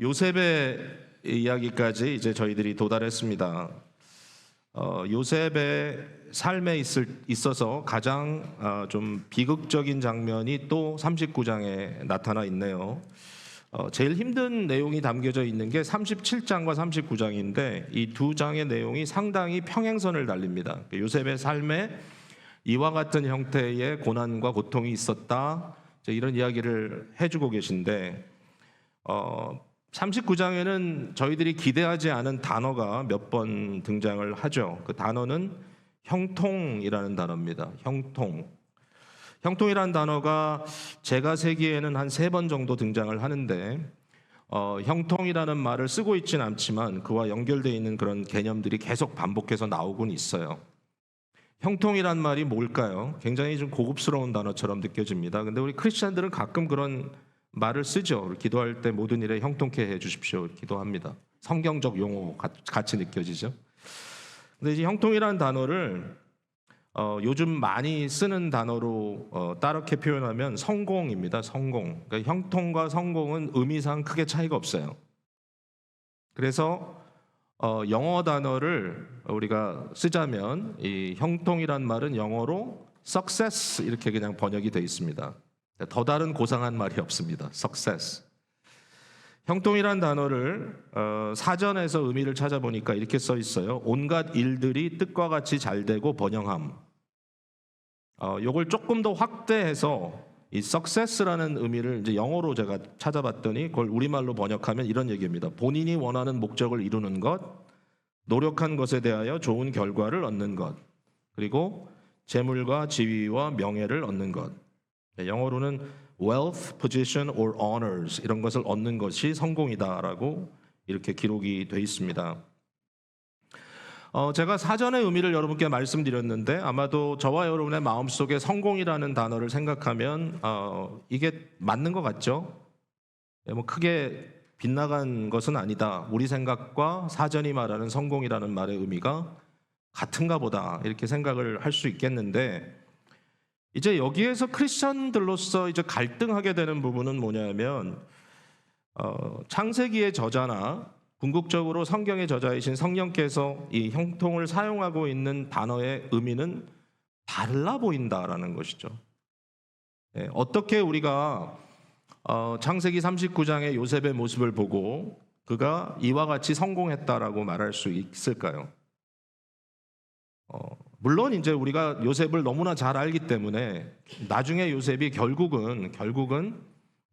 요셉의 이야기까지 이제 저희들이 도달했습니다. 요셉의 삶에 있어서 가장 좀 비극적인 장면이 또 39장에 나타나 있네요. 제일 힘든 내용이 담겨져 있는 게 37장과 39장인데 이 두 장의 내용이 상당히 평행선을 달립니다. 요셉의 삶에 이와 같은 형태의 고난과 고통이 있었다, 이런 이야기를 해주고 계신데 39장에는 저희들이 기대하지 않은 단어가 몇 번 등장을 하죠. 그 단어는 형통이라는 단어입니다. 형통이라는 단어가 제가 세기에는 한 3번 정도 등장을 하는데 형통이라는 말을 쓰고 있지는 않지만 그와 연결되어 있는 그런 개념들이 계속 반복해서 나오곤 있어요. 형통이란 말이 뭘까요? 굉장히 좀 고급스러운 단어처럼 느껴집니다. 근데 우리 크리스찬들은 가끔 그런 말을 쓰죠. 기도할 때 모든 일에 형통케 해 주십시오. 기도합니다. 성경적 용어 같이 느껴지죠. 근데 이제 형통이라는 단어를 요즘 많이 쓰는 단어로 따르게 표현하면 성공입니다. 성공. 그러니까 형통과 성공은 의미상 크게 차이가 없어요. 그래서 영어 단어를 우리가 쓰자면 이 형통이란 말은 영어로 success 이렇게 그냥 번역이 되어 있습니다. 더 다른 고상한 말이 없습니다. success. 형통이란 단어를 사전에서 의미를 찾아보니까 이렇게 써 있어요. 온갖 일들이 뜻과 같이 잘 되고 번영함. 요걸 조금 더 확대해서 이 success라는 의미를 이제 영어로 제가 찾아봤더니 그걸 우리말로 번역하면 이런 얘기입니다. 본인이 원하는 목적을 이루는 것, 노력한 것에 대하여 좋은 결과를 얻는 것, 그리고 재물과 지위와 명예를 얻는 것. 영어로는 wealth, position or honors 이런 것을 얻는 것이 성공이다라고 이렇게 기록이 되어 있습니다. 제가 사전의 의미를 여러분께 말씀드렸는데 아마도 저와 여러분의 마음속에 성공이라는 단어를 생각하면 이게 맞는 것 같죠? 뭐 크게 빗나간 것은 아니다. 우리 생각과 사전이 말하는 성공이라는 말의 의미가 같은가 보다 이렇게 생각을 할 수 있겠는데 이제 여기에서 크리스천들로서 이제 갈등하게 되는 부분은 뭐냐면 창세기의 저자나 궁극적으로 성경의 저자이신 성령께서 이 형통을 사용하고 있는 단어의 의미는 달라 보인다라는 것이죠. 어떻게 우리가 창세기 39장의 요셉의 모습을 보고 그가 이와 같이 성공했다라고 말할 수 있을까요? 물론 이제 우리가 요셉을 너무나 잘 알기 때문에 나중에 요셉이 결국은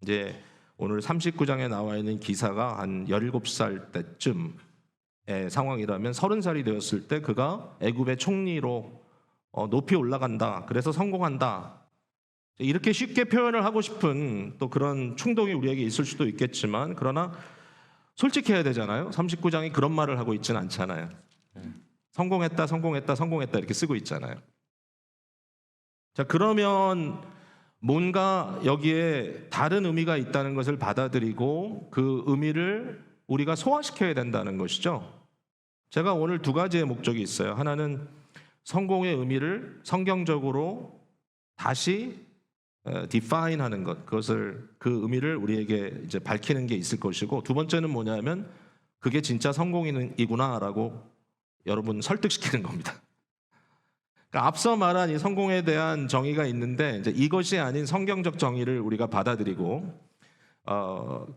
이제 오늘 39장에 나와 있는 기사가 한 17살 때쯤의 상황이라면 30살이 되었을 때 그가 애굽의 총리로 높이 올라간다. 그래서 성공한다. 이렇게 쉽게 표현을 하고 싶은 또 그런 충동이 우리에게 있을 수도 있겠지만 그러나 솔직해야 되잖아요. 39장이 그런 말을 하고 있지는 않잖아요. 성공했다 이렇게 쓰고 있잖아요. 자, 그러면 뭔가 여기에 다른 의미가 있다는 것을 받아들이고 그 의미를 우리가 소화시켜야 된다는 것이죠. 제가 오늘 2가지의 목적이 있어요. 하나는 성공의 의미를 성경적으로 다시 define 하는 것, 그것을 그 의미를 우리에게 이제 밝히는 게 있을 것이고, 두 번째는 뭐냐면 그게 진짜 성공이구나라고 여러분 설득시키는 겁니다. 그러니까 앞서 말한 이 성공에 대한 정의가 있는데 이제 이것이 아닌 성경적 정의를 우리가 받아들이고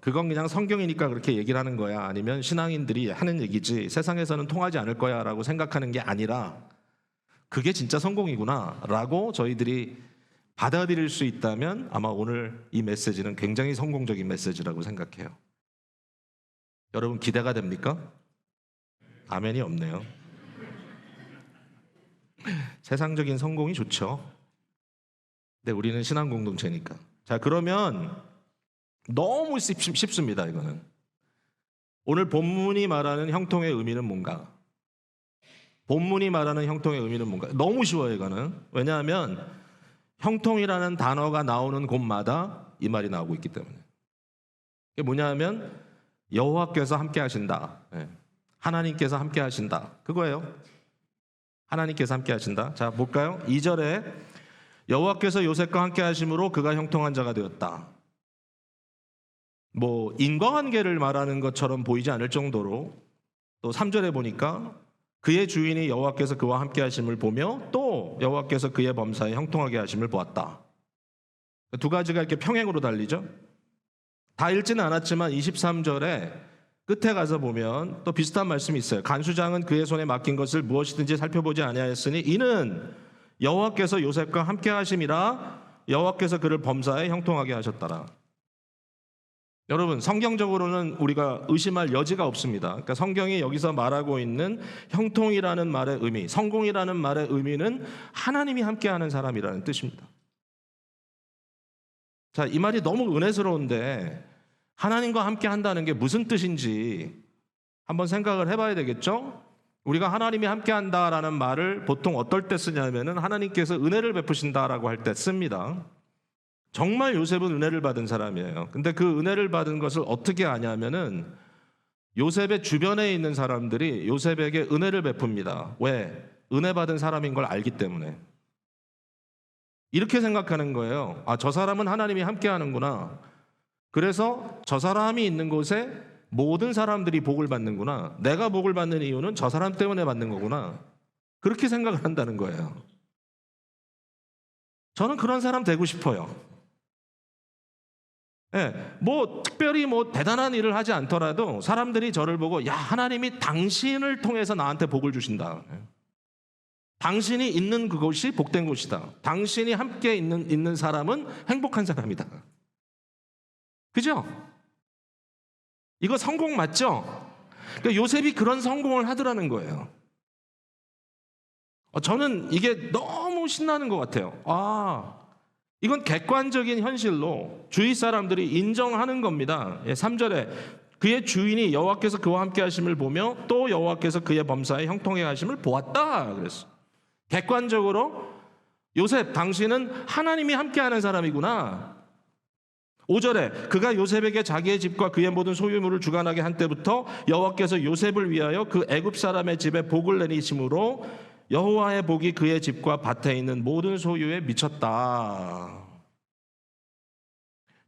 그건 그냥 성경이니까 그렇게 얘기를 하는 거야, 아니면 신앙인들이 하는 얘기지 세상에서는 통하지 않을 거야 라고 생각하는 게 아니라 그게 진짜 성공이구나 라고 저희들이 받아들일 수 있다면 아마 오늘 이 메시지는 굉장히 성공적인 메시지라고 생각해요. 여러분 기대가 됩니까? 아멘이 없네요. 세상적인 성공이 좋죠. 근데 우리는 신앙 공동체니까. 자, 그러면 너무 쉽습니다. 이거는 오늘 본문이 말하는 형통의 의미는 뭔가? 본문이 말하는 형통의 의미는 뭔가? 너무 쉬워요. 이거는. 왜냐하면 형통이라는 단어가 나오는 곳마다 이 말이 나오고 있기 때문에. 이게 뭐냐면 여호와께서 함께 하신다. 하나님께서 함께 하신다. 그거예요. 하나님께서 함께 하신다. 자, 볼까요? 2절에 여호와께서 요셉과 함께 하심으로 그가 형통한 자가 되었다. 뭐 인과관계를 말하는 것처럼 보이지 않을 정도로 또 3절에 보니까 그의 주인이 여호와께서 그와 함께 하심을 보며 또 여호와께서 그의 범사에 형통하게 하심을 보았다. 두 가지가 이렇게 평행으로 달리죠. 다 읽지는 않았지만 23절에 끝에 가서 보면 또 비슷한 말씀이 있어요. 간수장은 그의 손에 맡긴 것을 무엇이든지 살펴보지 아니하였으니 이는 여호와께서 요셉과 함께 하심이라 여호와께서 그를 범사에 형통하게 하셨더라. 여러분, 성경적으로는 우리가 의심할 여지가 없습니다. 그러니까 성경이 여기서 말하고 있는 형통이라는 말의 의미, 성공이라는 말의 의미는 하나님이 함께하는 사람이라는 뜻입니다. 자, 이 말이 너무 은혜스러운데 하나님과 함께 한다는 게 무슨 뜻인지 한번 생각을 해봐야 되겠죠? 우리가 하나님이 함께 한다라는 말을 보통 어떨 때 쓰냐면은 하나님께서 은혜를 베푸신다라고 할 때 씁니다. 정말 요셉은 은혜를 받은 사람이에요. 근데 그 은혜를 받은 것을 어떻게 아냐면은 요셉의 주변에 있는 사람들이 요셉에게 은혜를 베풉니다. 왜? 은혜 받은 사람인 걸 알기 때문에. 이렇게 생각하는 거예요. 아, 저 사람은 하나님이 함께 하는구나. 그래서 저 사람이 있는 곳에 모든 사람들이 복을 받는구나. 내가 복을 받는 이유는 저 사람 때문에 받는 거구나. 그렇게 생각을 한다는 거예요. 저는 그런 사람 되고 싶어요. 뭐 특별히 뭐 대단한 일을 하지 않더라도 사람들이 저를 보고 야, 하나님이 당신을 통해서 나한테 복을 주신다. 당신이 있는 그곳이 복된 곳이다. 당신이 함께 있는 사람은 행복한 사람이다. 그죠? 이거 성공 맞죠? 그러니까 요셉이 그런 성공을 하더라는 거예요. 저는 이게 너무 신나는 것 같아요. 이건 객관적인 현실로 주위 사람들이 인정하는 겁니다. 3절에 그의 주인이 여호와께서 그와 함께 하심을 보며 또 여호와께서 그의 범사에 형통하게 하심을 보았다 그랬어요. 객관적으로 요셉, 당신은 하나님이 함께하는 사람이구나. 5절에 그가 요셉에게 자기의 집과 그의 모든 소유물을 주관하게 한 때부터 여호와께서 요셉을 위하여 그 애굽 사람의 집에 복을 내리심으로 여호와의 복이 그의 집과 밭에 있는 모든 소유에 미쳤다.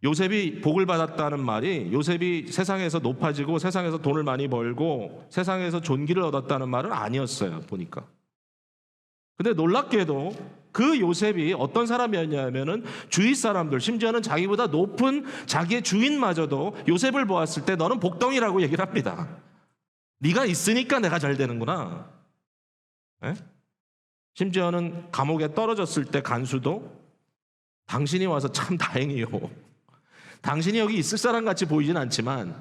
요셉이 복을 받았다는 말이 요셉이 세상에서 높아지고 세상에서 돈을 많이 벌고 세상에서 존귀를 얻었다는 말은 아니었어요, 보니까. 근데 놀랍게도 그 요셉이 어떤 사람이었냐면은 주위 사람들, 심지어는 자기보다 높은 자기의 주인마저도 요셉을 보았을 때 너는 복덩이라고 얘기를 합니다. 네가 있으니까 내가 잘 되는구나. 심지어는 감옥에 떨어졌을 때 간수도 당신이 와서 참 다행이요. 당신이 여기 있을 사람 같이 보이진 않지만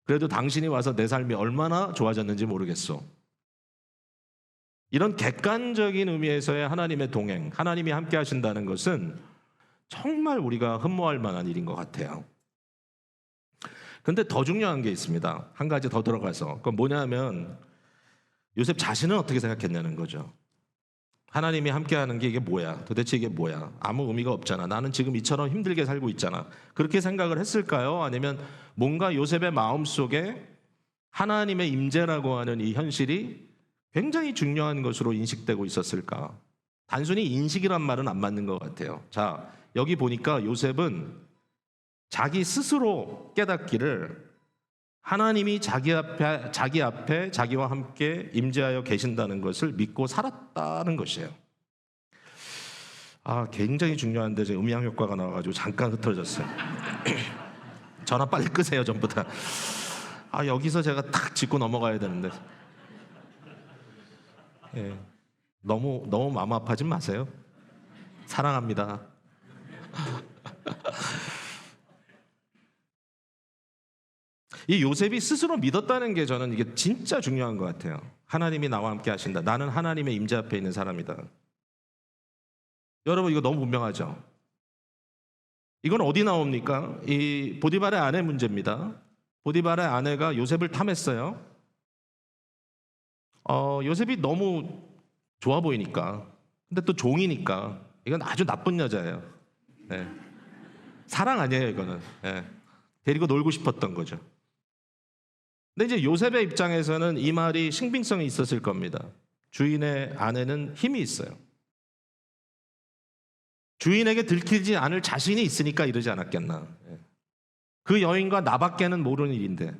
그래도 당신이 와서 내 삶이 얼마나 좋아졌는지 모르겠어. 이런 객관적인 의미에서의 하나님의 동행, 하나님이 함께 하신다는 것은 정말 우리가 흠모할 만한 일인 것 같아요. 근데 더 중요한 게 있습니다. 한 가지 더 들어가서. 그건 뭐냐면 요셉 자신은 어떻게 생각했냐는 거죠. 하나님이 함께하는 게 이게 뭐야? 도대체 이게 뭐야? 아무 의미가 없잖아. 나는 지금 이처럼 힘들게 살고 있잖아. 그렇게 생각을 했을까요? 아니면 뭔가 요셉의 마음속에 하나님의 임재라고 하는 이 현실이 굉장히 중요한 것으로 인식되고 있었을까? 단순히 인식이란 말은 안 맞는 것 같아요. 자, 여기 보니까 요셉은 자기 스스로 깨닫기를 하나님이 자기 앞에 자기와 함께 임재하여 계신다는 것을 믿고 살았다는 것이에요. 굉장히 중요한데 제 음향 효과가 나와가지고 잠깐 흐트러졌어요. 전화 빨리 끄세요, 전부 다. 여기서 제가 탁 짚고 넘어가야 되는데. 너무 마음 아파하지 마세요. 사랑합니다. 이 요셉이 스스로 믿었다는 게 저는 이게 진짜 중요한 것 같아요. 하나님이 나와 함께 하신다. 나는 하나님의 임재 앞에 있는 사람이다. 여러분, 이거 너무 분명하죠? 이건 어디 나옵니까? 이 보디발의 아내 문제입니다. 보디발의 아내가 요셉을 탐했어요. 요셉이 너무 좋아 보이니까, 근데 또 종이니까 이건 아주 나쁜 여자예요. 사랑 아니에요, 이거는. 데리고 놀고 싶었던 거죠. 근데 이제 요셉의 입장에서는 이 말이 신빙성이 있었을 겁니다. 주인의 아내는 힘이 있어요. 주인에게 들키지 않을 자신이 있으니까 이러지 않았겠나. 그 여인과 나밖에는 모르는 일인데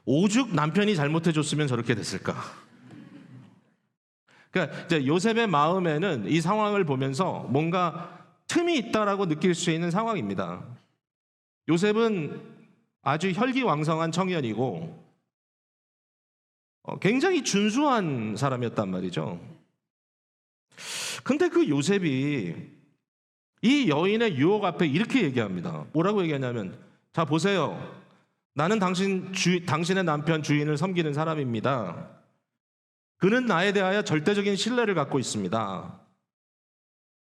오죽 남편이 잘못해줬으면 저렇게 됐을까? 그러니까 이제 요셉의 마음에는 이 상황을 보면서 뭔가 틈이 있다라고 느낄 수 있는 상황입니다. 요셉은 아주 혈기왕성한 청년이고 굉장히 준수한 사람이었단 말이죠. 근데 그 요셉이 이 여인의 유혹 앞에 이렇게 얘기합니다. 뭐라고 얘기하냐면, 자 보세요. 나는 당신의 남편 주인을 섬기는 사람입니다. 그는 나에 대하여 절대적인 신뢰를 갖고 있습니다.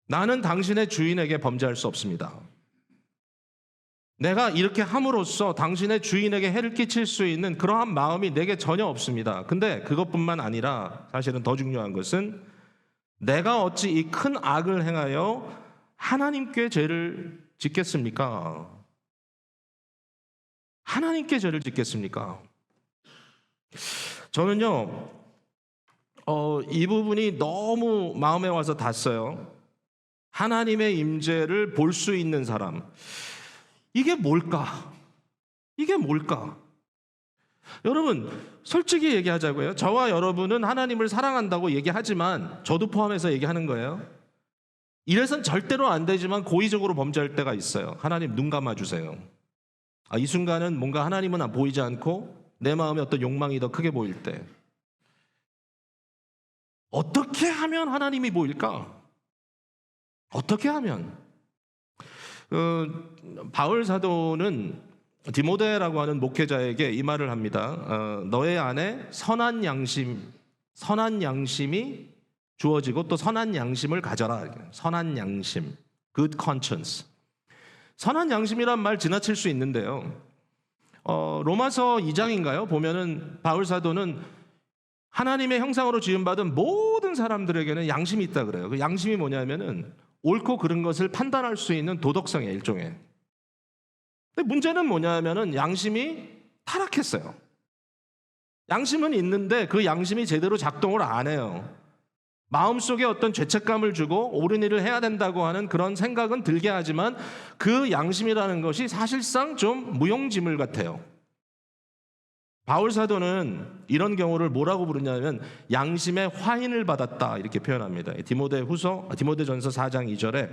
나는 당신의 주인에게 범죄할 수 없습니다. 내가 이렇게 함으로써 당신의 주인에게 해를 끼칠 수 있는 그러한 마음이 내게 전혀 없습니다. 근데 그것뿐만 아니라 사실은 더 중요한 것은 내가 어찌 이 큰 악을 행하여 하나님께 죄를 짓겠습니까? 하나님께 죄를 짓겠습니까? 저는요, 이 부분이 너무 마음에 와서 닿았어요. 하나님의 임재를 볼 수 있는 사람. 이게 뭘까? 이게 뭘까? 여러분, 솔직히 얘기하자고요. 저와 여러분은 하나님을 사랑한다고 얘기하지만, 저도 포함해서 얘기하는 거예요. 이래선 절대로 안 되지만 고의적으로 범죄할 때가 있어요. 하나님 눈 감아주세요. 이 순간은 뭔가 하나님은 보이지 않고 내 마음에 어떤 욕망이 더 크게 보일 때, 어떻게 하면 하나님이 보일까? 어떻게 하면? 바울 사도는 디모데라고 하는 목회자에게 이 말을 합니다. 너의 안에 선한 양심이 주어지고 또 선한 양심을 가져라. 선한 양심, good conscience. 선한 양심이란 말 지나칠 수 있는데요. 로마서 2장인가요? 보면은 바울 사도는 하나님의 형상으로 지음받은 모든 사람들에게는 양심이 있다 그래요. 그 양심이 뭐냐면은 옳고 그른 것을 판단할 수 있는 도덕성의 일종의. 근데 문제는 뭐냐면은 양심이 타락했어요. 양심은 있는데 그 양심이 제대로 작동을 안 해요. 마음속에 어떤 죄책감을 주고 옳은 일을 해야 된다고 하는 그런 생각은 들게 하지만 그 양심이라는 것이 사실상 좀 무용지물 같아요. 바울 사도는 이런 경우를 뭐라고 부르냐면 양심의 화인을 받았다 이렇게 표현합니다. 디모데전서 4장 2절에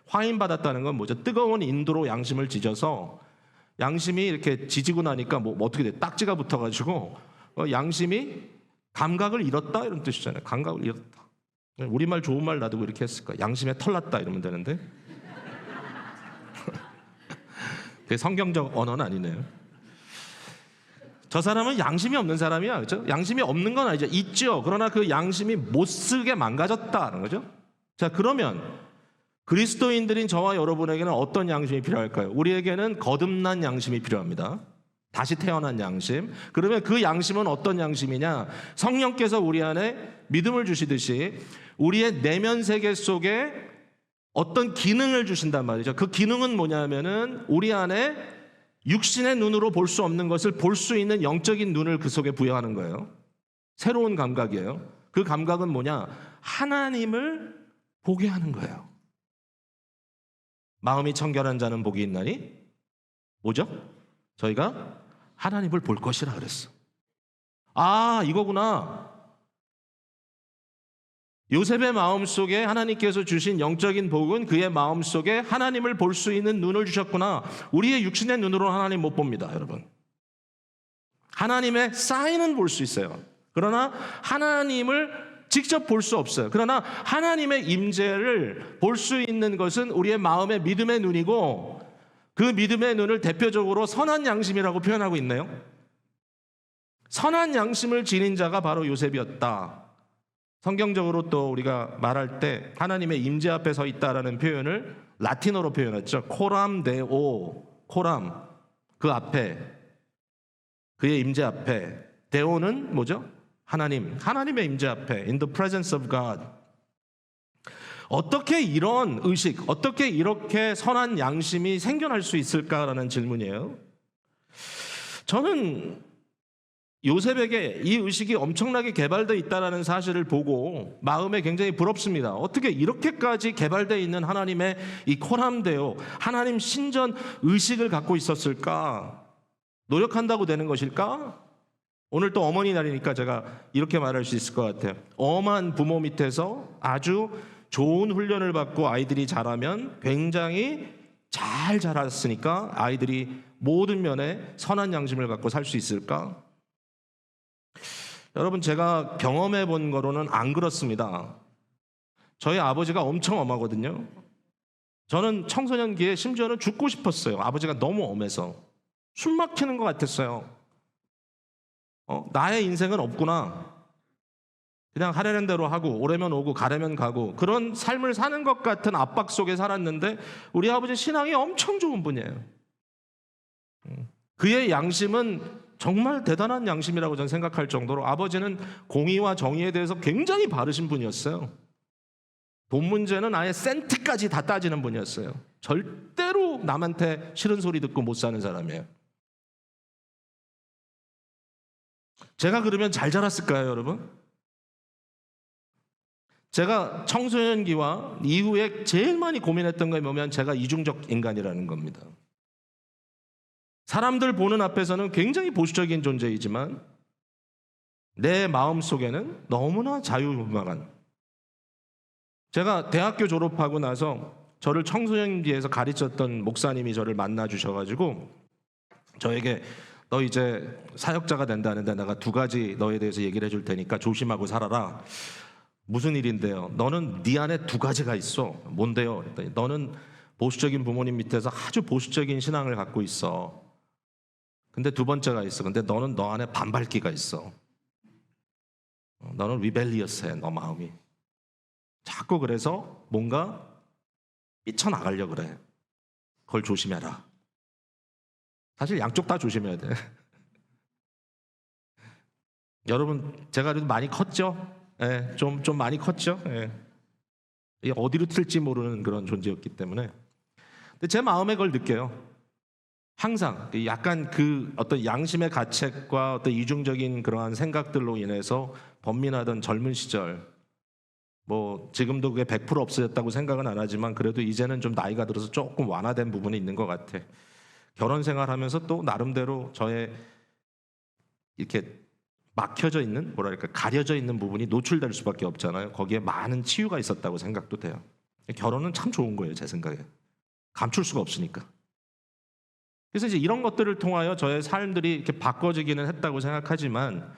화인 받았다는 건 뭐죠? 뜨거운 인도로 양심을 지져서 양심이 이렇게 지지고 나니까 뭐 어떻게 돼? 딱지가 붙어가지고 양심이 감각을 잃었다 이런 뜻이잖아요. 감각을 잃었다. 우리말 좋은 말 놔두고 이렇게 했을까? 양심에 털났다 이러면 되는데 그게 성경적 언어는 아니네요. 저 사람은 양심이 없는 사람이야, 그렇죠? 양심이 없는 건 아니죠. 있죠. 그러나 그 양심이 못 쓰게 망가졌다는 거죠. 자, 그러면 그리스도인들인 저와 여러분에게는 어떤 양심이 필요할까요? 우리에게는 거듭난 양심이 필요합니다. 다시 태어난 양심. 그러면 그 양심은 어떤 양심이냐? 성령께서 우리 안에 믿음을 주시듯이 우리의 내면 세계 속에 어떤 기능을 주신단 말이죠. 그 기능은 뭐냐면은 우리 안에 육신의 눈으로 볼 수 없는 것을 볼 수 있는 영적인 눈을 그 속에 부여하는 거예요. 새로운 감각이에요. 그 감각은 뭐냐? 하나님을 보게 하는 거예요. 마음이 청결한 자는 복이 있나니? 뭐죠? 저희가 하나님을 볼 것이라 그랬어. 이거구나. 요셉의 마음속에 하나님께서 주신 영적인 복은 그의 마음속에 하나님을 볼 수 있는 눈을 주셨구나. 우리의 육신의 눈으로 하나님 못 봅니다, 여러분. 하나님의 사인은 볼 수 있어요. 그러나 하나님을 직접 볼 수 없어요. 그러나 하나님의 임재를 볼 수 있는 것은 우리의 마음의 믿음의 눈이고 그 믿음의 눈을 대표적으로 선한 양심이라고 표현하고 있네요. 선한 양심을 지닌 자가 바로 요셉이었다. 성경적으로 또 우리가 말할 때 하나님의 임재 앞에 서 있다라는 표현을 라틴어로 표현했죠. 코람 데오. 코람, 그 앞에, 그의 임재 앞에. 데오는 뭐죠? 하나님의 임재 앞에. In the presence of God. 어떻게 이런 의식, 어떻게 이렇게 선한 양심이 생겨날 수 있을까라는 질문이에요. 저는 요셉에게 이 의식이 엄청나게 개발되어 있다는 사실을 보고 마음에 굉장히 부럽습니다. 어떻게 이렇게까지 개발되어 있는 하나님의 이 코람데오, 하나님 신전 의식을 갖고 있었을까? 노력한다고 되는 것일까? 오늘 또 어머니 날이니까 제가 이렇게 말할 수 있을 것 같아요. 엄한 부모 밑에서 아주 좋은 훈련을 받고 아이들이 자라면 굉장히 잘 자랐으니까 아이들이 모든 면에 선한 양심을 갖고 살 수 있을까? 여러분, 제가 경험해 본 거로는 안 그렇습니다. 저희 아버지가 엄청 엄하거든요. 저는 청소년기에 심지어는 죽고 싶었어요. 아버지가 너무 엄해서. 숨 막히는 것 같았어요. 나의 인생은 없구나. 그냥 하려는 대로 하고 오래면 오고 가려면 가고 그런 삶을 사는 것 같은 압박 속에 살았는데 우리 아버지 신앙이 엄청 좋은 분이에요. 그의 양심은 정말 대단한 양심이라고 저는 생각할 정도로 아버지는 공의와 정의에 대해서 굉장히 바르신 분이었어요. 돈 문제는 아예 센트까지 다 따지는 분이었어요. 절대로 남한테 싫은 소리 듣고 못 사는 사람이에요. 제가 그러면 잘 자랐을까요, 여러분? 제가 청소년기와 이후에 제일 많이 고민했던 게 뭐냐면 제가 이중적 인간이라는 겁니다. 사람들 보는 앞에서는 굉장히 보수적인 존재이지만 내 마음속에는 너무나 자유분방한, 제가 대학교 졸업하고 나서 저를 청소년기에서 가르쳤던 목사님이 저를 만나 주셔가지고 저에게 너 이제 사역자가 된다는데 내가 두 가지 너에 대해서 얘기를 해줄 테니까 조심하고 살아라. 무슨 일인데요? 너는 네 안에 두 가지가 있어. 뭔데요? 그랬더니 너는 보수적인 부모님 밑에서 아주 보수적인 신앙을 갖고 있어. 근데 두 번째가 있어. 근데 너는 너 안에 반발기가 있어. 너는 리벨리어스해, 너 마음이. 자꾸 그래서 뭔가 삐쳐나가려고 그래. 그걸 조심해라. 사실 양쪽 다 조심해야 돼. 여러분, 제가 그래도 많이 컸죠? 예, 좀 많이 컸죠? 예. 이게 어디로 튈지 모르는 그런 존재였기 때문에. 근데 제 마음에 그걸 느껴요. 항상 약간 그 어떤 양심의 가책과 어떤 이중적인 그러한 생각들로 인해서 번민하던 젊은 시절, 뭐 지금도 그게 100% 없어졌다고 생각은 안 하지만 그래도 이제는 좀 나이가 들어서 조금 완화된 부분이 있는 것 같아. 결혼 생활하면서 또 나름대로 저의 이렇게 막혀져 있는, 뭐랄까, 가려져 있는 부분이 노출될 수밖에 없잖아요. 거기에 많은 치유가 있었다고 생각도 돼요. 결혼은 참 좋은 거예요, 제 생각에. 감출 수가 없으니까. 그래서 이제 이런 것들을 통하여 저의 삶들이 이렇게 바꿔지기는 했다고 생각하지만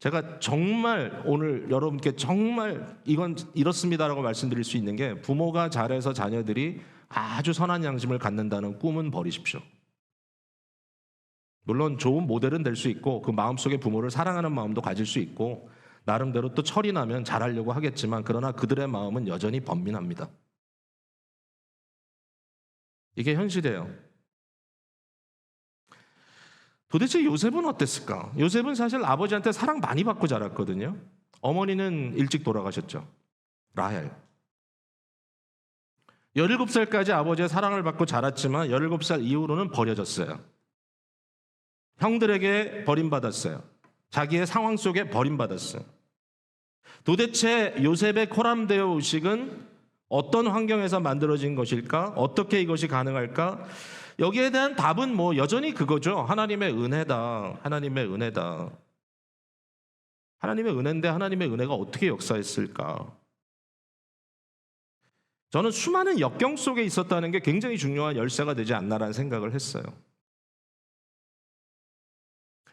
제가 정말 오늘 여러분께 정말 이건 이렇습니다라고 말씀드릴 수 있는 게, 부모가 잘해서 자녀들이 아주 선한 양심을 갖는다는 꿈은 버리십시오. 물론 좋은 모델은 될 수 있고 그 마음속에 부모를 사랑하는 마음도 가질 수 있고 나름대로 또 철이 나면 잘하려고 하겠지만, 그러나 그들의 마음은 여전히 번민합니다. 이게 현실이에요. 도대체 요셉은 어땠을까? 요셉은 사실 아버지한테 사랑 많이 받고 자랐거든요. 어머니는 일찍 돌아가셨죠. 라헬. 17살까지 아버지의 사랑을 받고 자랐지만 17살 이후로는 버려졌어요. 형들에게 버림받았어요. 자기의 상황 속에 버림받았어요. 도대체 요셉의 코람데오 의식은 어떤 환경에서 만들어진 것일까? 어떻게 이것이 가능할까? 여기에 대한 답은 뭐 여전히 그거죠. 하나님의 은혜다. 하나님의 은혜다. 하나님의 은혜인데 하나님의 은혜가 어떻게 역사했을까? 저는 수많은 역경 속에 있었다는 게 굉장히 중요한 열쇠가 되지 않나라는 생각을 했어요.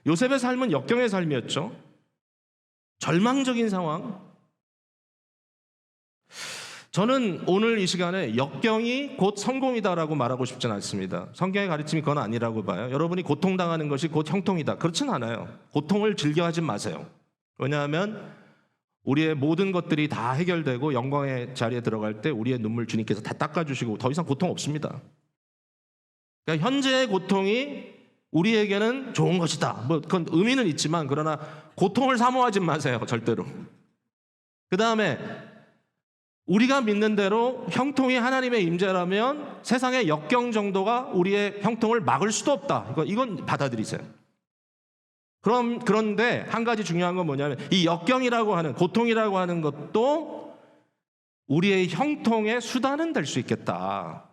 요셉의 삶은 역경의 삶이었죠. 절망적인 상황. 저는 오늘 이 시간에 역경이 곧 성공이다라고 말하고 싶지는 않습니다. 성경의 가르침이 그건 아니라고 봐요. 여러분이 고통당하는 것이 곧 형통이다. 그렇진 않아요. 고통을 즐겨하지 마세요. 왜냐하면 우리의 모든 것들이 다 해결되고 영광의 자리에 들어갈 때 우리의 눈물 주님께서 다 닦아주시고 더 이상 고통 없습니다. 그러니까 현재의 고통이 우리에게는 좋은 것이다. 뭐 그건 의미는 있지만 그러나 고통을 사모하지 마세요. 절대로. 그 다음에 우리가 믿는 대로 형통이 하나님의 임재라면 세상의 역경 정도가 우리의 형통을 막을 수도 없다. 이건 받아들이세요. 그런데 한 가지 중요한 건 뭐냐면 이 역경이라고 하는, 고통이라고 하는 것도 우리의 형통의 수단은 될 수 있겠다.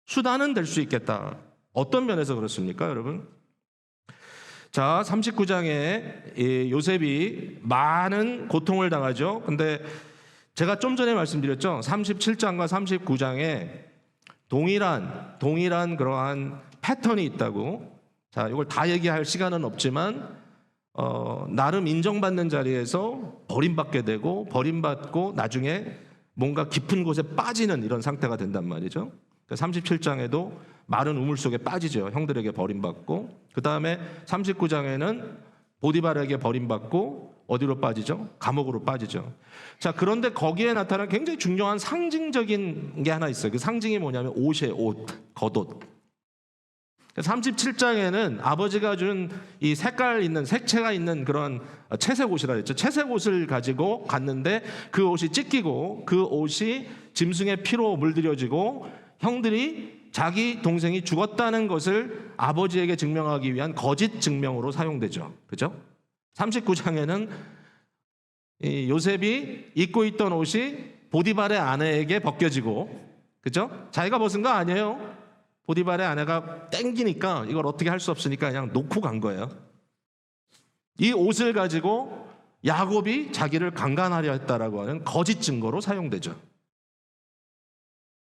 수단은 될 수 있겠다. 어떤 면에서 그렇습니까, 여러분? 자, 39장에 요셉이 많은 고통을 당하죠. 근데 제가 좀 전에 말씀드렸죠. 37장과 39장에 동일한 그러한 패턴이 있다고. 자, 이걸 다 얘기할 시간은 없지만 나름 인정받는 자리에서 버림받게 되고, 버림받고 나중에 뭔가 깊은 곳에 빠지는 이런 상태가 된단 말이죠. 37장에도 마른 우물 속에 빠지죠. 형들에게 버림받고. 그 다음에 39장에는 보디발에게 버림받고 어디로 빠지죠? 감옥으로 빠지죠. 자, 그런데 거기에 나타난 굉장히 중요한 상징적인 게 하나 있어요. 그 상징이 뭐냐면 옷이에요. 옷, 겉옷. 37장에는 아버지가 준 이 색깔 있는, 색채가 있는 그런 채색 옷이라 했죠. 채색 옷을 가지고 갔는데 그 옷이 찢기고 그 옷이 짐승의 피로 물들여지고 형들이 자기 동생이 죽었다는 것을 아버지에게 증명하기 위한 거짓 증명으로 사용되죠. 그죠? 39장에는 이 요셉이 입고 있던 옷이 보디발의 아내에게 벗겨지고, 그죠? 자기가 벗은 거 아니에요. 보디발의 아내가 땡기니까 이걸 어떻게 할 수 없으니까 그냥 놓고 간 거예요. 이 옷을 가지고 야곱이 자기를 강간하려 했다라고 하는 거짓 증거로 사용되죠.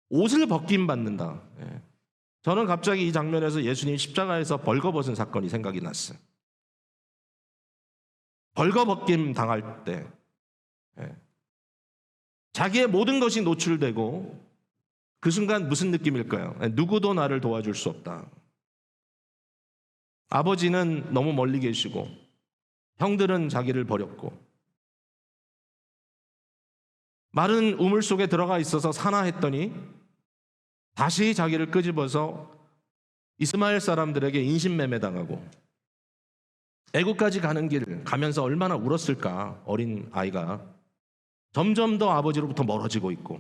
옷을 벗김 받는다. 예. 저는 갑자기 이 장면에서 예수님 십자가에서 벌거벗은 사건이 생각이 났어요. 벌거벗김 당할 때 자기의 모든 것이 노출되고 그 순간 무슨 느낌일까요? 누구도 나를 도와줄 수 없다. 아버지는 너무 멀리 계시고 형들은 자기를 버렸고 마른 우물 속에 들어가 있어서 사나 했더니 다시 자기를 끄집어서 이스마엘 사람들에게 인신매매 당하고 애국까지 가는 길 가면서 얼마나 울었을까. 어린 아이가 점점 더 아버지로부터 멀어지고 있고,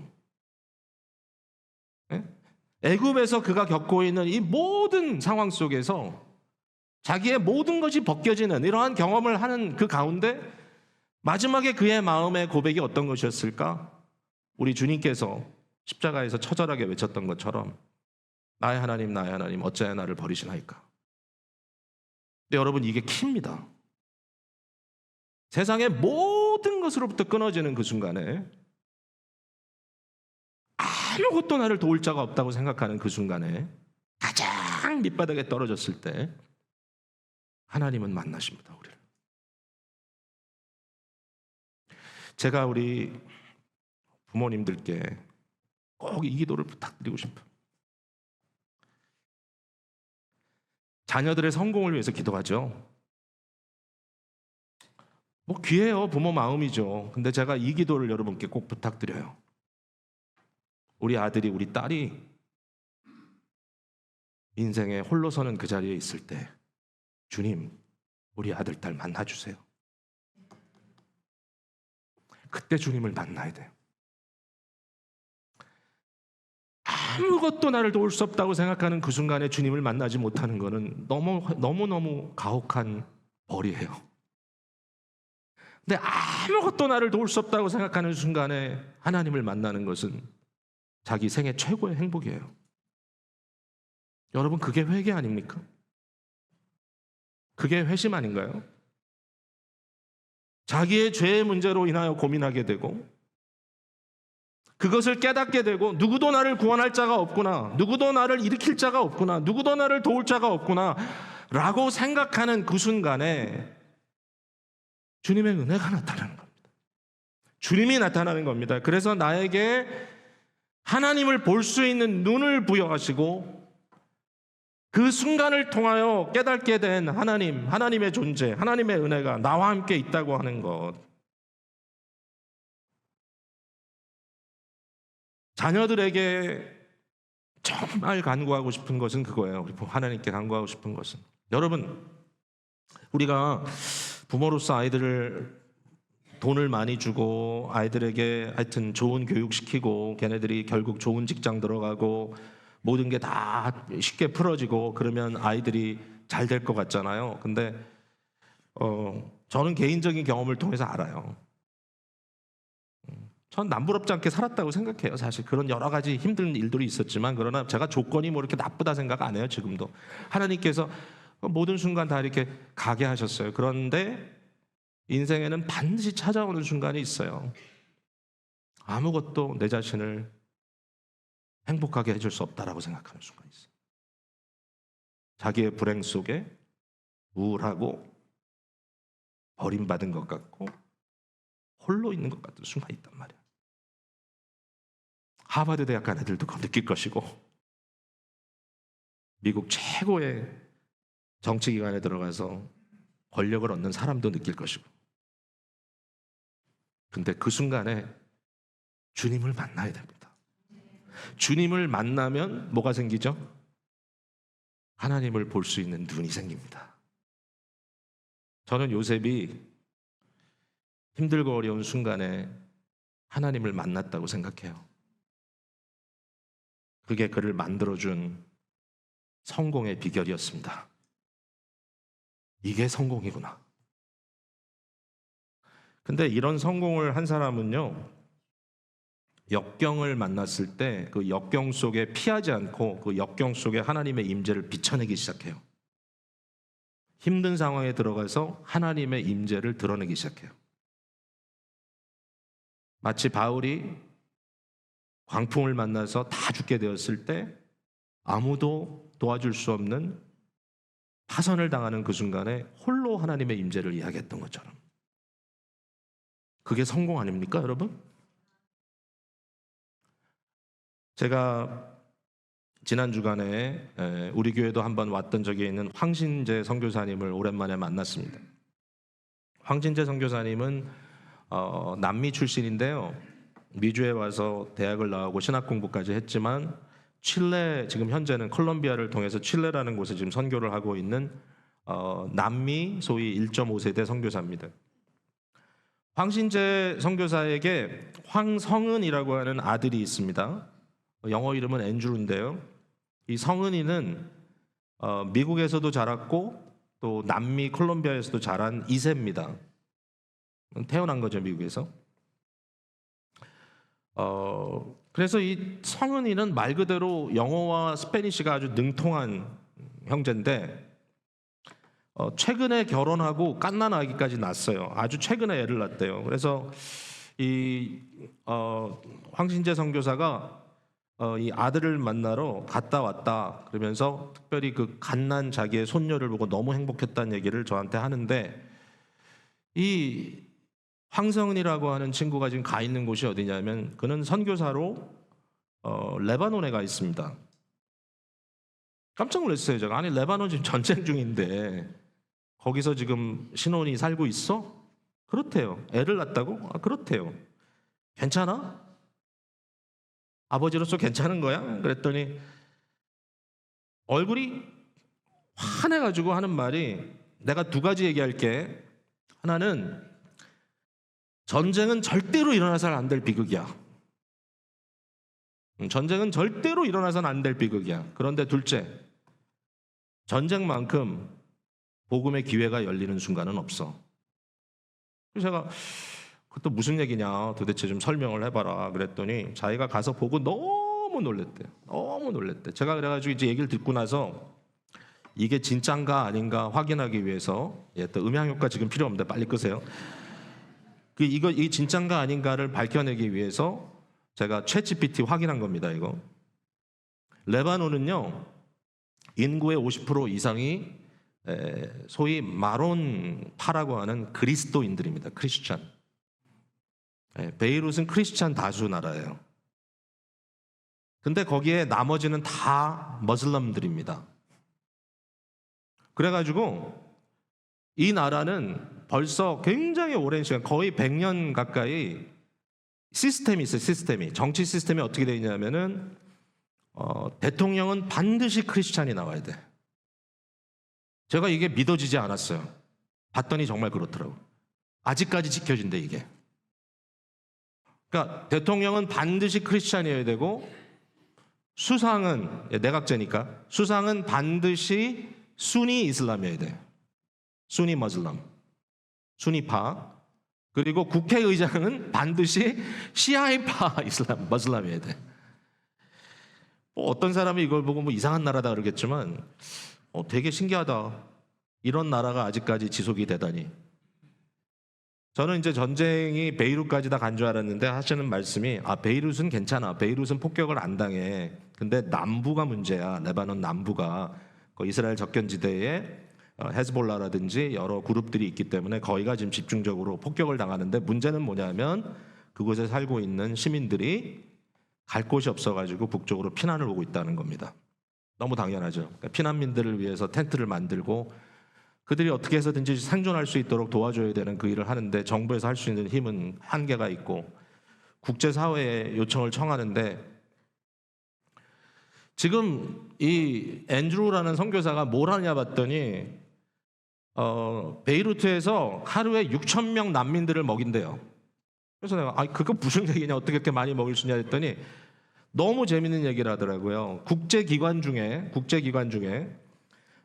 애굽에서 그가 겪고 있는 이 모든 상황 속에서 자기의 모든 것이 벗겨지는 이러한 경험을 하는 그 가운데 마지막에 그의 마음의 고백이 어떤 것이었을까? 우리 주님께서 십자가에서 처절하게 외쳤던 것처럼 나의 하나님 어찌하여 나를 버리시나이까. 근데 여러분, 이게 키입니다. 세상의 모든 것으로부터 끊어지는 그 순간에, 아무것도 나를 도울 자가 없다고 생각하는 그 순간에, 가장 밑바닥에 떨어졌을 때 하나님은 만나십니다, 우리를. 제가 우리 부모님들께 꼭 이 기도를 부탁드리고 싶어요. 자녀들의 성공을 위해서 기도하죠. 뭐 귀해요. 부모 마음이죠. 근데 제가 이 기도를 여러분께 꼭 부탁드려요. 우리 아들이, 우리 딸이 인생에 홀로 서는 그 자리에 있을 때 주님, 우리 아들, 딸 만나주세요. 그때 주님을 만나야 돼요. 아무것도 나를 도울 수 없다고 생각하는 그 순간에 주님을 만나지 못하는 것은 너무너무 가혹한 벌이에요. 근데 아무것도 나를 도울 수 없다고 생각하는 순간에 하나님을 만나는 것은 자기 생애 최고의 행복이에요. 여러분, 그게 회개 아닙니까? 그게 회심 아닌가요? 자기의 죄의 문제로 인하여 고민하게 되고 그것을 깨닫게 되고 누구도 나를 구원할 자가 없구나, 누구도 나를 일으킬 자가 없구나, 누구도 나를 도울 자가 없구나 라고 생각하는 그 순간에 주님의 은혜가 나타나는 겁니다. 주님이 나타나는 겁니다. 그래서 나에게 하나님을 볼 수 있는 눈을 부여하시고 그 순간을 통하여 깨닫게 된 하나님의 존재, 하나님의 은혜가 나와 함께 있다고 하는 것. 자녀들에게 정말 간구하고 싶은 것은 그거예요. 우리 하나님께 간구하고 싶은 것은, 여러분, 우리가 부모로서 아이들을 돈을 많이 주고 아이들에게 하여튼 좋은 교육 시키고 걔네들이 결국 좋은 직장 들어가고 모든 게 다 쉽게 풀어지고 그러면 아이들이 잘 될 것 같잖아요. 근데 저는 개인적인 경험을 통해서 알아요. 전 남부럽지 않게 살았다고 생각해요. 사실 그런 여러 가지 힘든 일들이 있었지만, 그러나 제가 조건이 뭐 이렇게 나쁘다 생각 안 해요. 지금도 하나님께서 모든 순간 다 이렇게 가게 하셨어요. 그런데 인생에는 반드시 찾아오는 순간이 있어요. 아무것도 내 자신을 행복하게 해줄 수 없다라고 생각하는 순간이 있어요. 자기의 불행 속에 우울하고 버림받은 것 같고 홀로 있는 것 같은 순간이 있단 말이에요. 하버드 대학 간 애들도 그거 느낄 것이고, 미국 최고의 정치기관에 들어가서 권력을 얻는 사람도 느낄 것이고. 근데 그 순간에 주님을 만나야 됩니다. 주님을 만나면 뭐가 생기죠? 하나님을 볼 수 있는 눈이 생깁니다. 저는 요셉이 힘들고 어려운 순간에 하나님을 만났다고 생각해요. 그게 그를 만들어준 성공의 비결이었습니다. 이게 성공이구나. 근데 이런 성공을 한 사람은요, 역경을 만났을 때 그 역경 속에 피하지 않고 그 역경 속에 하나님의 임재를 비춰내기 시작해요. 힘든 상황에 들어가서 하나님의 임재를 드러내기 시작해요. 마치 바울이 광풍을 만나서 다 죽게 되었을 때 아무도 도와줄 수 없는 파선을 당하는 그 순간에 홀로 하나님의 임재를 이야기했던 것처럼. 그게 성공 아닙니까, 여러분? 제가 지난 주간에 우리 교회도 한번 왔던 적이 있는 황신재 선교사님을 오랜만에 만났습니다. 황신재 선교사님은 남미 출신인데요, 미주에 와서 대학을 나오고 신학 공부까지 했지만 칠레, 지금 현재는 콜롬비아를 통해서 칠레라는 곳에 지금 선교를 하고 있는 남미 소위 1.5세대 선교사입니다. 황신재 선교사에게 황성은이라고 하는 아들이 있습니다. 영어 이름은 앤드루인데요, 이 성은이는 미국에서도 자랐고 또 남미 콜롬비아에서도 자란 2세입니다. 태어난 거죠, 미국에서. 그래서 이 성은이는 말 그대로 영어와 스페니쉬가 아주 능통한 형제인데, 최근에 결혼하고 갓난 아기까지 낳았어요. 아주 최근에 애를 낳았대요. 그래서 이 황신재 선교사가 이 아들을 만나러 갔다 왔다 그러면서 특별히 그 갓난 자기의 손녀를 보고 너무 행복했다는 얘기를 저한테 하는데, 이 황성은이라고 하는 친구가 지금 가 있는 곳이 어디냐면, 그는 선교사로 레바논에 가 있습니다. 깜짝 놀랐어요, 제가. 아니, 레바논 지금 전쟁 중인데 거기서 지금 신혼이 살고 있어? 그렇대요. 애를 낳았다고? 그렇대요. 괜찮아? 아버지로서 괜찮은 거야? 그랬더니 얼굴이 환해가지고 하는 말이, 내가 두 가지 얘기할게. 하나는, 전쟁은 절대로 일어나서는 안 될 비극이야. 전쟁은 절대로 일어나서는 안 될 비극이야. 그런데 둘째, 전쟁만큼 복음의 기회가 열리는 순간은 없어. 그래서 제가 그것도 무슨 얘기냐, 도대체 좀 설명을 해봐라 그랬더니 자기가 가서 보고 너무 놀랬대요. 너무 놀랬대. 제가 그래가지고 이제 얘기를 듣고 나서 이게 진짠가 아닌가 확인하기 위해서, 또 음향효과 지금 필요 없는데 빨리 끄세요. 이게 진짠가 아닌가를 밝혀내기 위해서 제가 챗GPT 확인한 겁니다. 이거 레바논은요, 인구의 50% 이상이 소위 마론파라고 하는 그리스도인들입니다. 크리스찬. 베이룻은 크리스찬 다수 나라예요. 근데 거기에 나머지는 다 머슬람들입니다. 그래가지고 이 나라는 벌써 굉장히 오랜 시간, 거의 100년 가까이 시스템이 있어요. 시스템이. 정치 시스템이 어떻게 되어 있냐면은 대통령은 반드시 크리스찬이 나와야 돼. 제가 이게 믿어지지 않았어요. 봤더니 정말 그렇더라고. 아직까지 지켜진대, 이게. 그러니까 대통령은 반드시 크리스찬이어야 되고, 수상은, 내각제니까 수상은 반드시 수니 이슬람이어야 돼. 수니 머슬람. 수니파, 그리고 국회의장은 반드시 시아이파 머슬람이어야 돼. 뭐 어떤 사람이 이걸 보고 뭐 이상한 나라다 그러겠지만 되게 신기하다. 이런 나라가 아직까지 지속이 되다니. 저는 이제 전쟁이 베이룻까지 다 간 줄 알았는데 하시는 말씀이 베이룻은 괜찮아. 베이룻은 폭격을 안 당해. 근데 남부가 문제야. 레바논 남부가 그 이스라엘 접견지대에 헤즈볼라라든지 여러 그룹들이 있기 때문에 거기가 지금 집중적으로 폭격을 당하는데 문제는 뭐냐면 그곳에 살고 있는 시민들이 갈 곳이 없어가지고 북쪽으로 피난을 오고 있다는 겁니다. 너무 당연하죠. 그러니까 피난민들을 위해서 텐트를 만들고 그들이 어떻게 해서든지 생존할 수 있도록 도와줘야 되는 그 일을 하는데 정부에서 할 수 있는 힘은 한계가 있고 국제사회에 요청을 청하는데 지금 이 앤드루라는 선교사가 뭘 하냐 봤더니 베이루트에서 하루에 6,000명 난민들을 먹인대요. 그래서 내가 그거 무슨 얘기냐, 어떻게 이렇게 많이 먹일 수 있냐 했더니 너무 재밌는 얘기를 하더라고요. 국제기관 중에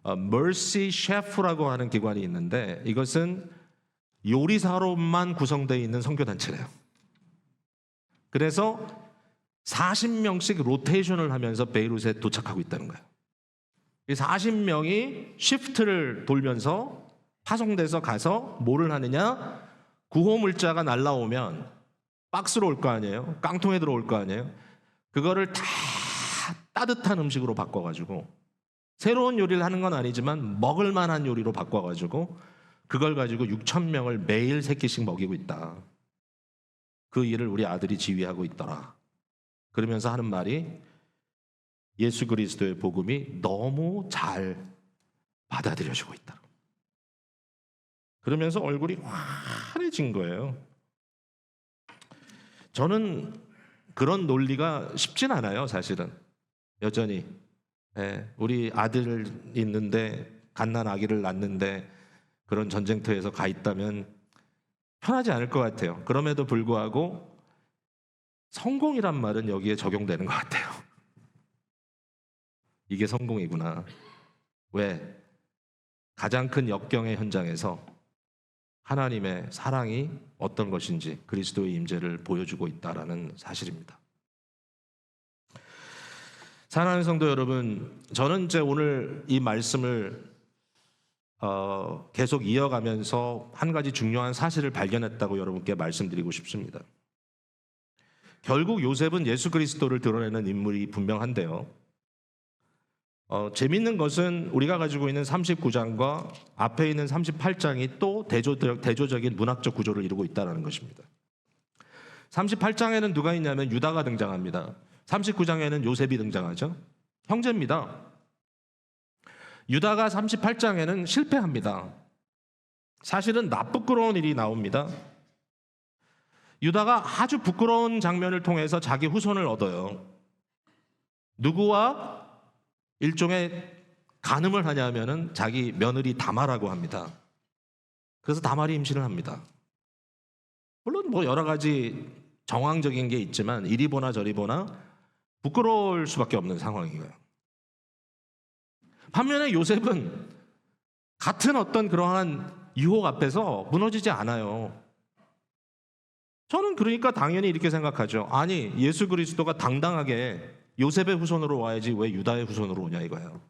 Mercy Chef라고 하는 기관이 있는데 이것은 요리사로만 구성되어 있는 선교단체래요. 그래서 40명씩 로테이션을 하면서 베이룻에 도착하고 있다는 거예요. 이 40명이 시프트를 돌면서 파송돼서 가서 뭐를 하느냐? 구호물자가 날라오면 박스로 올 거 아니에요? 깡통에 들어올 거 아니에요? 그거를 다 따뜻한 음식으로 바꿔가지고 새로운 요리를 하는 건 아니지만 먹을 만한 요리로 바꿔가지고 그걸 가지고 6,000명을 매일 3끼씩 먹이고 있다. 그 일을 우리 아들이 지휘하고 있더라. 그러면서 하는 말이 예수 그리스도의 복음이 너무 잘 받아들여지고 있다. 그러면서 얼굴이 환해진 거예요. 저는 그런 논리가 쉽진 않아요, 사실은. 여전히. 우리 아들 있는데 갓난 아기를 낳는데 그런 전쟁터에서 가 있다면 편하지 않을 것 같아요. 그럼에도 불구하고 성공이란 말은 여기에 적용되는 것 같아요. 이게 성공이구나. 왜? 가장 큰 역경의 현장에서 하나님의 사랑이 어떤 것인지 그리스도의 임재를 보여주고 있다라는 사실입니다. 사랑하는 성도 여러분, 저는 이제 오늘 이 말씀을 계속 이어가면서 한 가지 중요한 사실을 발견했다고 여러분께 말씀드리고 싶습니다. 결국 요셉은 예수 그리스도를 드러내는 인물이 분명한데요. 재밌는 것은 우리가 가지고 있는 39장과 앞에 있는 38장이 또 대조적인 문학적 구조를 이루고 있다는 것입니다. 38장에는 누가 있냐면 유다가 등장합니다. 39장에는 요셉이 등장하죠. 형제입니다. 유다가 38장에는 실패합니다. 사실은 나쁘끄러운 일이 나옵니다. 유다가 아주 부끄러운 장면을 통해서 자기 후손을 얻어요. 누구와 일종의 간음을 하냐면은 자기 며느리 다마라고 합니다. 그래서 다말이 임신을 합니다. 물론 뭐 여러 가지 정황적인 게 있지만 이리 보나 저리 보나 부끄러울 수밖에 없는 상황이에요. 반면에 요셉은 같은 어떤 그러한 유혹 앞에서 무너지지 않아요. 저는 그러니까 당연히 이렇게 생각하죠. 아니, 예수 그리스도가 당당하게 요셉의 후손으로 와야지 왜 유다의 후손으로 오냐 이거예요.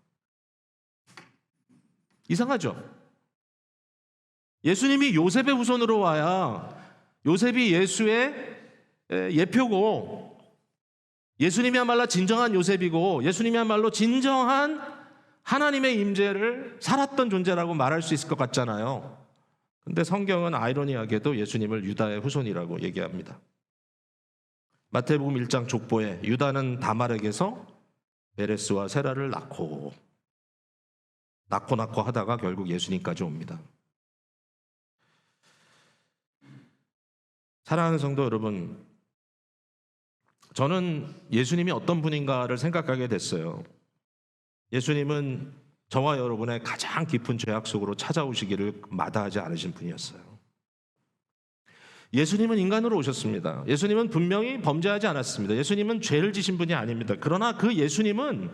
이상하죠? 예수님이 요셉의 후손으로 와야 요셉이 예수의 예표고 예수님이야말로 진정한 요셉이고 예수님이야말로 진정한 하나님의 임재를 살았던 존재라고 말할 수 있을 것 같잖아요. 근데 성경은 아이러니하게도 예수님을 유다의 후손이라고 얘기합니다. 마태복음 1장 족보에 유다는 다말에게서 베레스와 세라를 낳고 하다가 결국 예수님까지 옵니다. 사랑하는 성도 여러분, 저는 예수님이 어떤 분인가를 생각하게 됐어요. 예수님은 저와 여러분의 가장 깊은 죄악 속으로 찾아오시기를 마다하지 않으신 분이었어요. 예수님은 인간으로 오셨습니다. 예수님은 분명히 범죄하지 않았습니다. 예수님은 죄를 지신 분이 아닙니다. 그러나 그 예수님은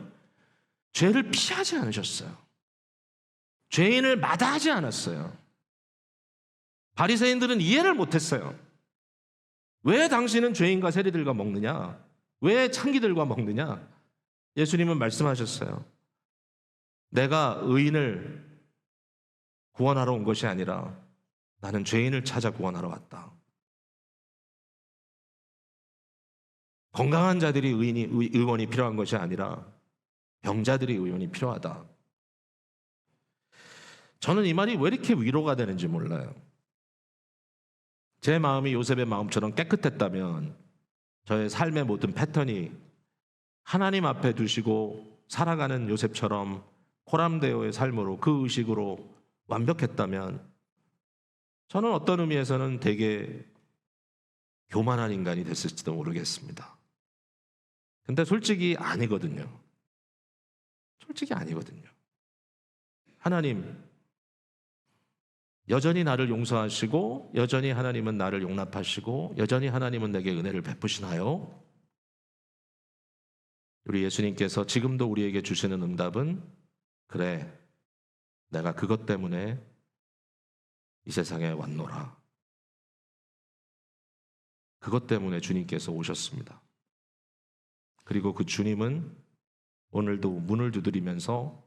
죄를 피하지 않으셨어요. 죄인을 마다하지 않았어요. 바리새인들은 이해를 못했어요. 왜 당신은 죄인과 세리들과 먹느냐? 왜 창기들과 먹느냐? 예수님은 말씀하셨어요. 내가 의인을 구원하러 온 것이 아니라 나는 죄인을 찾아 구원하러 왔다. 건강한 자들이 의원이 필요한 것이 아니라 병자들이 의원이 필요하다. 저는 이 말이 왜 이렇게 위로가 되는지 몰라요. 제 마음이 요셉의 마음처럼 깨끗했다면 저의 삶의 모든 패턴이 하나님 앞에 두시고 살아가는 요셉처럼 코람데오의 삶으로 그 의식으로 완벽했다면 저는 어떤 의미에서는 되게 교만한 인간이 됐을지도 모르겠습니다. 근데 솔직히 아니거든요. 솔직히 아니거든요. 하나님, 여전히 나를 용서하시고 여전히 하나님은 나를 용납하시고 여전히 하나님은 내게 은혜를 베푸시나요? 우리 예수님께서 지금도 우리에게 주시는 응답은 그래, 내가 그것 때문에 이 세상에 왔노라. 그것 때문에 주님께서 오셨습니다. 그리고 그 주님은 오늘도 문을 두드리면서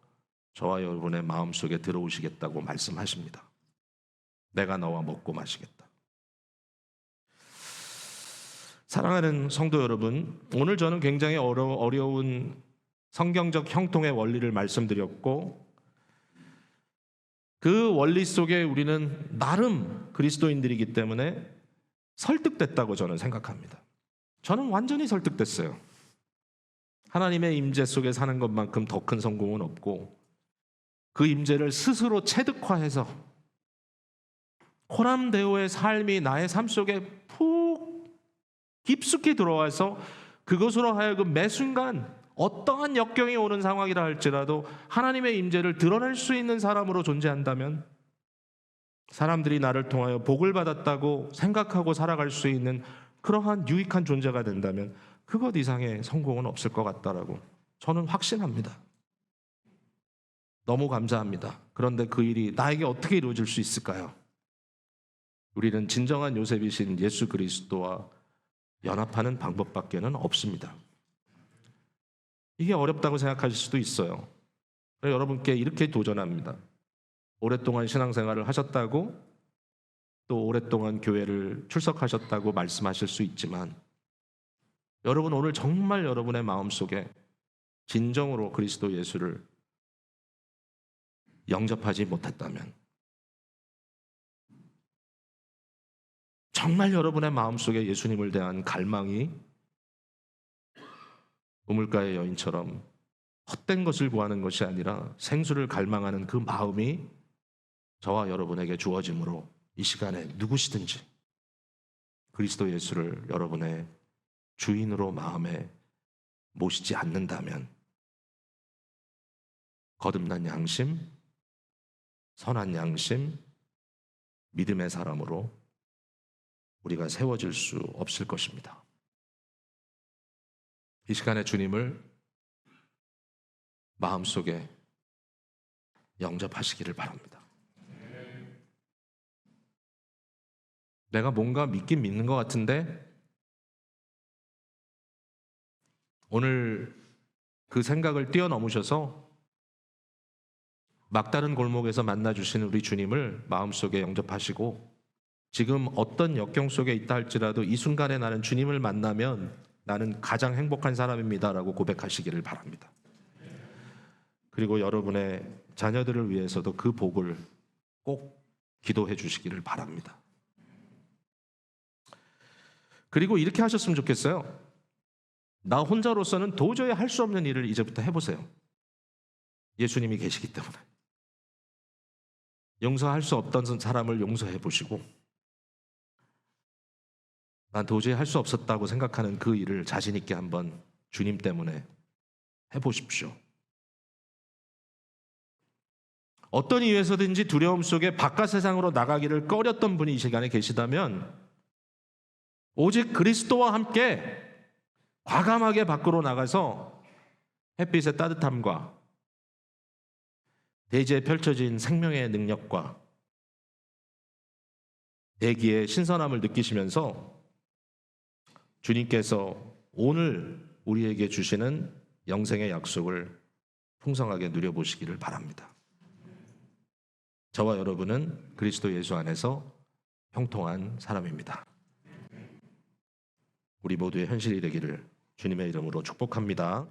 저와 여러분의 마음속에 들어오시겠다고 말씀하십니다. 내가 너와 먹고 마시겠다. 사랑하는 성도 여러분, 오늘 저는 굉장히 어려운 성경적 형통의 원리를 말씀드렸고 그 원리 속에 우리는 나름 그리스도인들이기 때문에 설득됐다고 저는 생각합니다. 저는 완전히 설득됐어요. 하나님의 임재 속에 사는 것만큼 더 큰 성공은 없고 그 임재를 스스로 체득화해서 코람데오의 삶이 나의 삶 속에 푹 깊숙이 들어와서 그것으로 하여금 매 순간 어떠한 역경이 오는 상황이라 할지라도 하나님의 임재를 드러낼 수 있는 사람으로 존재한다면 사람들이 나를 통하여 복을 받았다고 생각하고 살아갈 수 있는 그러한 유익한 존재가 된다면 그것 이상의 성공은 없을 것 같다라고 저는 확신합니다. 너무 감사합니다. 그런데 그 일이 나에게 어떻게 이루어질 수 있을까요? 우리는 진정한 요셉이신 예수 그리스도와 연합하는 방법밖에는 없습니다. 이게 어렵다고 생각하실 수도 있어요. 여러분께 이렇게 도전합니다. 오랫동안 신앙생활을 하셨다고 또 오랫동안 교회를 출석하셨다고 말씀하실 수 있지만 여러분 오늘 정말 여러분의 마음속에 진정으로 그리스도 예수를 영접하지 못했다면 정말 여러분의 마음속에 예수님을 대한 갈망이 우물가의 여인처럼 헛된 것을 구하는 것이 아니라 생수를 갈망하는 그 마음이 저와 여러분에게 주어짐으로 이 시간에 누구시든지 그리스도 예수를 여러분의 주인으로 마음에 모시지 않는다면 거듭난 양심, 선한 양심, 믿음의 사람으로 우리가 세워질 수 없을 것입니다. 이 시간에 주님을 마음속에 영접하시기를 바랍니다. 내가 뭔가 믿긴 믿는 것 같은데 오늘 그 생각을 뛰어넘으셔서 막다른 골목에서 만나주시는 우리 주님을 마음속에 영접하시고 지금 어떤 역경 속에 있다 할지라도 이 순간에 나는 주님을 만나면 나는 가장 행복한 사람입니다라고 고백하시기를 바랍니다. 그리고 여러분의 자녀들을 위해서도 그 복을 꼭 기도해 주시기를 바랍니다. 그리고 이렇게 하셨으면 좋겠어요. 나 혼자로서는 도저히 할 수 없는 일을 이제부터 해보세요. 예수님이 계시기 때문에. 용서할 수 없던 사람을 용서해 보시고 난 도저히 할 수 없었다고 생각하는 그 일을 자신 있게 한번 주님 때문에 해보십시오. 어떤 이유에서든지 두려움 속에 바깥 세상으로 나가기를 꺼렸던 분이 이 시간에 계시다면 오직 그리스도와 함께 과감하게 밖으로 나가서 햇빛의 따뜻함과 대지에 펼쳐진 생명의 능력과 대기의 신선함을 느끼시면서 주님께서 오늘 우리에게 주시는 영생의 약속을 풍성하게 누려보시기를 바랍니다. 저와 여러분은 그리스도 예수 안에서 형통한 사람입니다. 우리 모두의 현실이 되기를 주님의 이름으로 축복합니다.